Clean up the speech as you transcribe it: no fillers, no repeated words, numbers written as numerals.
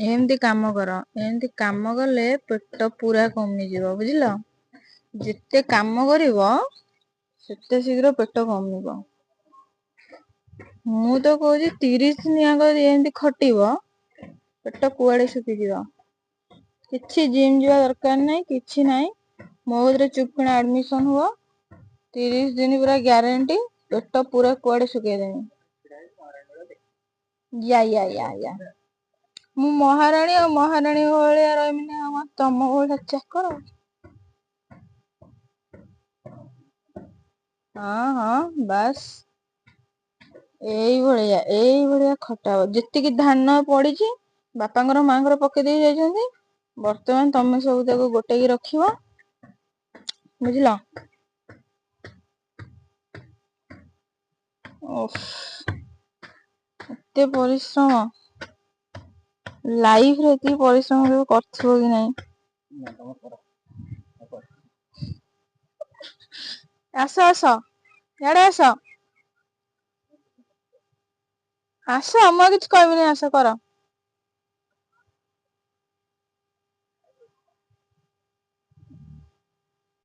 ଏମିତି କାମ କର। ଏମିତି କାମ କଲେ ପେଟ ପୁରା କମିଯିବ, ବୁଝିଲ। ଯେତେ କାମ କରିବ ସେତେ ଶୀଘ୍ର ପେଟ କମିବ। ମୁଁ ତ କହୁଛି 30 ଦିନ ଯାକ ଏମିତି ଖଟିବ, ପେଟ କୁଆଡେ ଶୁଖିଯିବ। କିଛି ଜିମ୍ ଯିବା ଦରକାର ନାହିଁ, କିଛି ନାହିଁ। ମୋ କତିରେ ଚୁପକିନା ଆଡମିସନ ହୁଅ। 30 ଦିନ ପୁରା ଗ୍ୟାରେଣ୍ଟି, ପେଟ ପୁରା କୁଆଡେ ଶୁଖେଇଦେମି। ୟା। ମୁଁ ମହାରାଣୀ, ଆଉ ମହାରାଣୀ ଭଳିଆ ରହିବିନି ଆଉ ତମ ଭଳିଆ ଚାକର। ହଁ ବାସ୍ ଏଇଭଳିଆ ଖଟାଅ। ଯେତିକି ଧାନ ପଡିଛି ବାପାଙ୍କର ମାଆଙ୍କର ପକେଇ ଦେଇ ଯାଇଛନ୍ତି। ବର୍ତ୍ତମାନ ତମେ ସବୁ ତାକୁ ଗୋଟେଇକି ରଖିବ, ବୁଝିଲ। ଓଫ୍, ଏତେ ପରିଶ୍ରମ। ଲାଇଫରେ ଏତିକି ପରିଶ୍ରମ କେବେ କରିଥିବ କି ନାଇଁ। ଆସ ଇଆଡେ ଆସ। ମୁଁ ଆଉ କିଛି କହିବିନି, ଆସ କର।